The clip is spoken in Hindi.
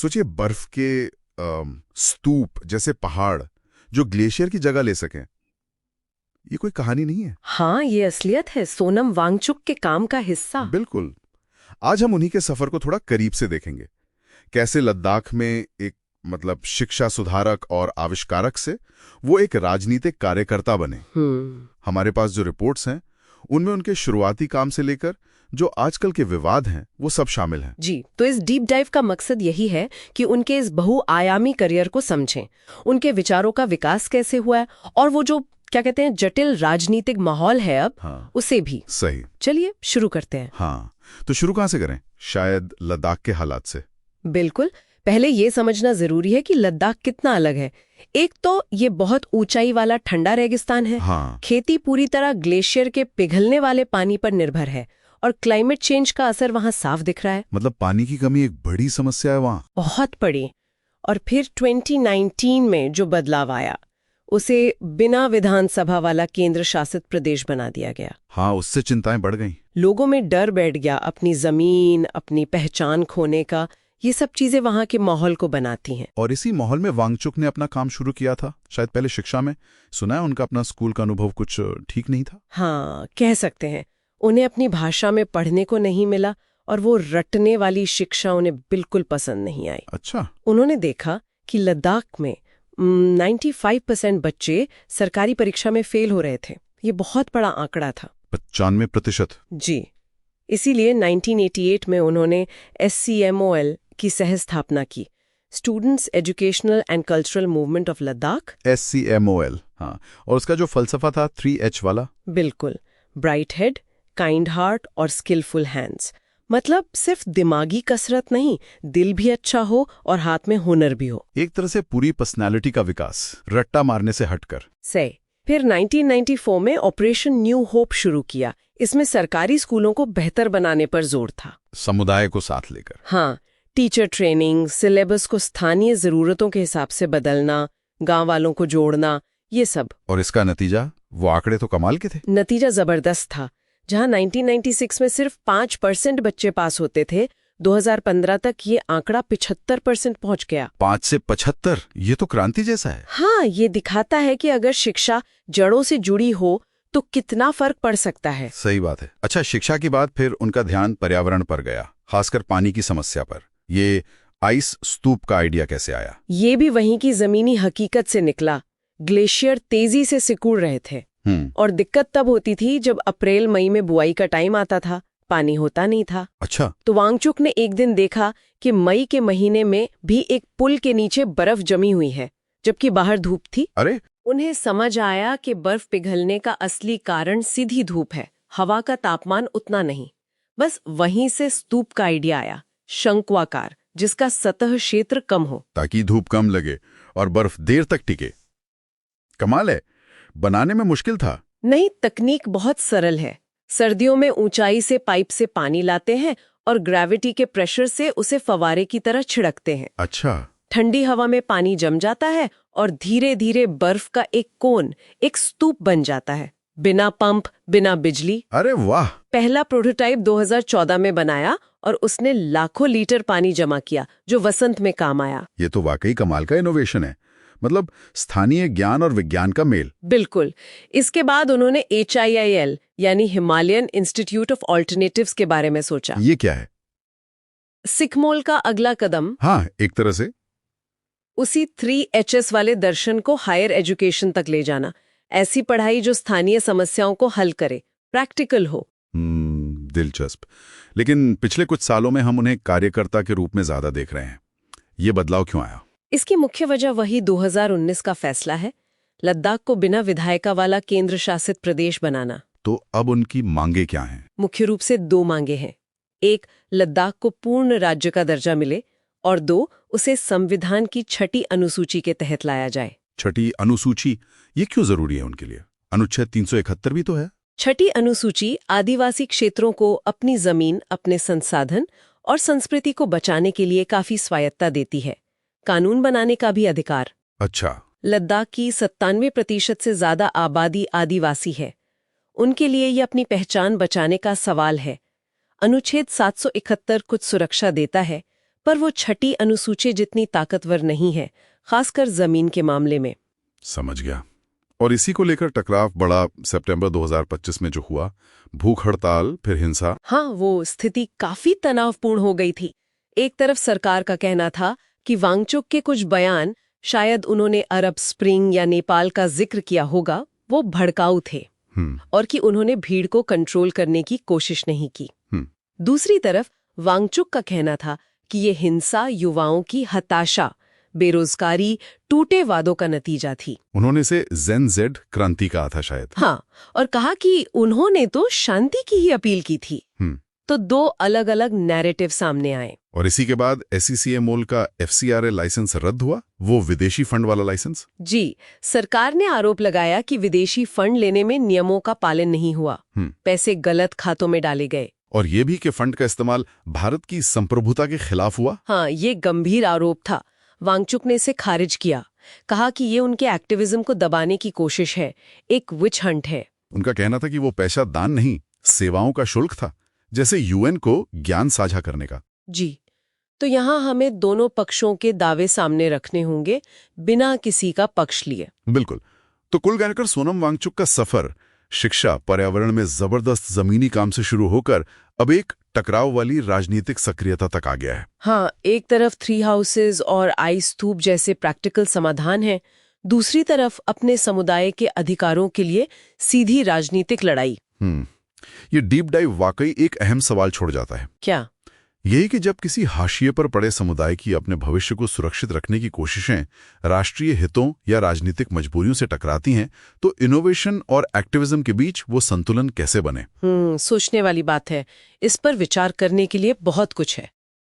सोचिए बर्फ के स्तूप जैसे पहाड़ जो ग्लेशियर की जगह ले सकें। ये कोई कहानी नहीं है। हाँ, ये असलियत है, सोनम वांगचुक के काम का हिस्सा। बिल्कुल। आज हम उन्हीं के सफर को थोड़ा करीब से देखेंगे। कैसे लद्दाख में एक शिक्षा सुधारक और आविष्कारक से वो एक राजनीतिक कार्यकर्ता बने। हमारे पास जो रिपोर्ट्स हैं उनमें उनके शुरुआती काम से लेकर जो आजकल के विवाद हैं वो सब शामिल हैं। जी, तो इस डीप डाइव का मकसद यही है कि उनके इस बहुआयामी करियर को समझें, उनके विचारों का विकास कैसे हुआ है और वो जो क्या कहते हैं जटिल राजनीतिक माहौल है अब, हाँ, उसे भी। सही। चलिए शुरू करते हैं। हाँ, तो शुरू कहाँ से करें? शायद लद्दाख के हालात से। बिल्कुल। पहले ये समझना जरूरी है कि लद्दाख कितना अलग है। एक तो ये बहुत ऊंचाई वाला ठंडा रेगिस्तान है। हाँ। खेती पूरी तरह ग्लेशियर के पिघलने वाले पानी पर निर्भर है और क्लाइमेट चेंज का असर वहां साफ दिख रहा है। पानी की कमी एक बड़ी समस्या है वहाँ। बहुत बड़ी। और फिर 2019 में जो बदलाव आया उसे बिना विधानसभा वाला केंद्र शासित प्रदेश बना दिया गया। हाँ, उससे चिंताएं बढ़ गईं। लोगों में डर बैठ गया, अपनी जमीन, अपनी पहचान खोने का। ये सब चीजें वहां के माहौल को बनाती हैं। और इसी माहौल में वांगचुक ने अपना काम शुरू किया था, शायद पहले शिक्षा में। सुना है उनका अपना स्कूल का अनुभव कुछ ठीक नहीं था। हाँ, कह सकते हैं। उन्हें अपनी भाषा में पढ़ने को नहीं मिला और वो रटने वाली शिक्षा उन्हें बिल्कुल पसंद नहीं आई। अच्छा। उन्होंने देखा कि लद्दाख में 95% बच्चे सरकारी परीक्षा में फेल हो रहे थे। ये बहुत बड़ा आंकड़ा था। 95%? जी। इसीलिए 1988 में उन्होंने SCMOL की सह स्थापना की, students educational and cultural movement of Ladakh. SCMOL, हाँ। और उसका जो फलसफा था 3H वाला। बिल्कुल। ब्राइट हेड, काइंड हार्ट और स्किलफुल हैंड्स। मतलब सिर्फ दिमागी कसरत नहीं, दिल भी अच्छा हो और हाथ में हुनर भी हो। एक तरह से पूरी पर्सनालिटी का विकास, रट्टा मारने से हटकर। सही। फिर 1994 में ऑपरेशन न्यू होप शुरू किया। इसमें सरकारी स्कूलों को बेहतर बनाने पर जोर था, समुदाय को साथ लेकर। हाँ, टीचर ट्रेनिंग, सिलेबस को स्थानीय जरूरतों के हिसाब से बदलना, गांव वालों को जोड़ना, ये सब। और इसका नतीजा? वो आंकड़े तो कमाल के थे। नतीजा जबरदस्त था। जहां 1996 में सिर्फ 5% बच्चे पास होते थे, 2015 तक ये आंकड़ा 75% पहुंच गया। 5 से 75? ये तो क्रांति जैसा है। हाँ, ये दिखाता है कि अगर शिक्षा जड़ों से जुड़ी हो तो कितना फर्क पड़ सकता है। सही बात है। अच्छा, शिक्षा के बाद फिर उनका ध्यान पर्यावरण पर गया, खासकर पानी की समस्या पर। ये आइस स्तूप का आइडिया कैसे आया? ये भी वहीं की जमीनी हकीकत से निकला। ग्लेशियर तेजी से सिकुड़ रहे थे और दिक्कत तब होती थी जब अप्रैल मई में बुआई का टाइम आता था, पानी होता नहीं था। अच्छा। तो वांगचुक ने एक दिन देखा कि मई के महीने में भी एक पुल के नीचे बर्फ जमी हुई है, जबकि बाहर धूप थी। अरे! उन्हें समझ आया कि बर्फ पिघलने का असली कारण सीधी धूप है, हवा का तापमान उतना नहीं। बस वहीं से स्तूप का आइडिया आया, शंक्वाकार, जिसका सतह क्षेत्र कम हो, ताकि धूप कम लगे और बर्फ देर तक टिके। कमाल है। बनाने में मुश्किल था? नहीं, तकनीक बहुत सरल है। सर्दियों में ऊंचाई से पाइप से पानी लाते हैं और ग्रेविटी के प्रेशर से उसे फवारे की तरह छिड़कते हैं। अच्छा। ठंडी हवा में पानी जम जाता है और धीरे धीरे बर्फ का एक कोन, एक स्तूप बन जाता है, बिना पंप, बिना बिजली। अरे वाह! पहला प्रोटोटाइप 2014 में बनाया और उसने लाखों लीटर पानी जमा किया, जो वसंत में काम आया। ये तो वाकई कमाल का इनोवेशन है। स्थानीय ज्ञान और विज्ञान का मेल। बिल्कुल। इसके बाद उन्होंने HIIL यानी हिमालयन इंस्टीट्यूट ऑफ ऑल्टरनेटिव्स के बारे में सोचा। ये क्या है? सिकमोल का अगला कदम। हाँ, एक तरह से उसी 3HS वाले दर्शन को हायर एजुकेशन तक ले जाना। ऐसी पढ़ाई जो स्थानीय समस्याओं को हल करे, प्रैक्टिकल हो। दिलचस्प। लेकिन पिछले कुछ सालों में हम उन्हें कार्यकर्ता के रूप में ज्यादा देख रहे हैं। ये बदलाव क्यों आया? इसकी मुख्य वजह वही 2019 का फैसला है, लद्दाख को बिना विधायिका वाला केंद्र शासित प्रदेश बनाना। तो अब उनकी मांगे क्या हैं? मुख्य रूप से 2 मांगे हैं। एक, लद्दाख को पूर्ण राज्य का दर्जा मिले और 2, उसे संविधान की 6ठी अनुसूची के तहत लाया जाए। 6ठी अनुसूची? ये क्यों जरूरी है उनके लिए? अनुच्छेद 371 भी तो है। 6ठी अनुसूची आदिवासी क्षेत्रों को अपनी जमीन, अपने संसाधन और संस्कृति को बचाने के लिए काफी स्वायत्ता देती है, कानून बनाने का भी अधिकार। अच्छा। लद्दाख की 97% से ज्यादा आबादी आदिवासी है। उनके लिए ये अपनी पहचान बचाने का सवाल है। अनुच्छेद 771 कुछ सुरक्षा देता है, पर वो छठी अनुसूची जितनी ताकतवर नहीं है, खासकर जमीन के मामले में। समझ गया। और इसी को लेकर टकराव बढ़ा सितंबर 2025 में जो हुआ, भूख हड़ताल, फिर हिंसा। हाँ, वो स्थिति काफी तनावपूर्ण हो गई थी। एक तरफ सरकार का कहना था कि वांगचुक के कुछ बयान, शायद उन्होंने अरब स्प्रिंग या नेपाल का जिक्र किया होगा, वो भड़काऊ थे और कि उन्होंने भीड़ को कंट्रोल करने की कोशिश नहीं की। दूसरी तरफ वांगचुक का कहना था कि ये हिंसा युवाओं की हताशा, बेरोजगारी, टूटे वादों का नतीजा थी। उन्होंने इसे जेन जेड क्रांति कहा था शायद। हाँ, और कहा कि उन्होंने तो शांति की ही अपील की थी। तो दो अलग अलग नैरेटिव सामने आए। और इसी के बाद SCCA मोल का FCRA लाइसेंस रद्द हुआ, वो विदेशी फंड वाला लाइसेंस। जी, सरकार ने आरोप लगाया कि विदेशी फंड लेने में नियमों का पालन नहीं हुआ, पैसे गलत खातों में डाले गए। और ये भी कि फंड का इस्तेमाल भारत की संप्रभुता के खिलाफ हुआ। हाँ, ये गंभीर आरोप था। वांगचुक ने इसे खारिज किया, कहा कि ये उनके एक्टिविज्म को दबाने की कोशिश है, एक विच हंट है। उनका कहना था कि वो पैसा दान नहीं, सेवाओं का शुल्क था, जैसे UN को ज्ञान साझा करने का। जी, तो यहाँ हमें दोनों पक्षों के दावे सामने रखने होंगे, बिना किसी का पक्ष लिए। बिल्कुल। तो कुल मिलाकर सोनम वांगचुक का सफर शिक्षा, पर्यावरण में जबरदस्त जमीनी काम से शुरू होकर अब एक टकराव वाली राजनीतिक सक्रियता तक आ गया है। हाँ, एक तरफ 3 हाउसेज और आइस स्तूप जैसे प्रैक्टिकल समाधान है, दूसरी तरफ अपने समुदाय के अधिकारों के लिए सीधी राजनीतिक लड़ाई। ये डीप डाइव वाकई एक अहम सवाल छोड़ जाता है। क्या? यही कि जब किसी हाशिए पर पड़े समुदाय की अपने भविष्य को सुरक्षित रखने की कोशिशें राष्ट्रीय हितों या राजनीतिक मजबूरियों से टकराती हैं, तो इनोवेशन और एक्टिविज्म के बीच वो संतुलन कैसे बने? सोचने वाली बात है। इस पर विचार करने के लिए बहुत कुछ है।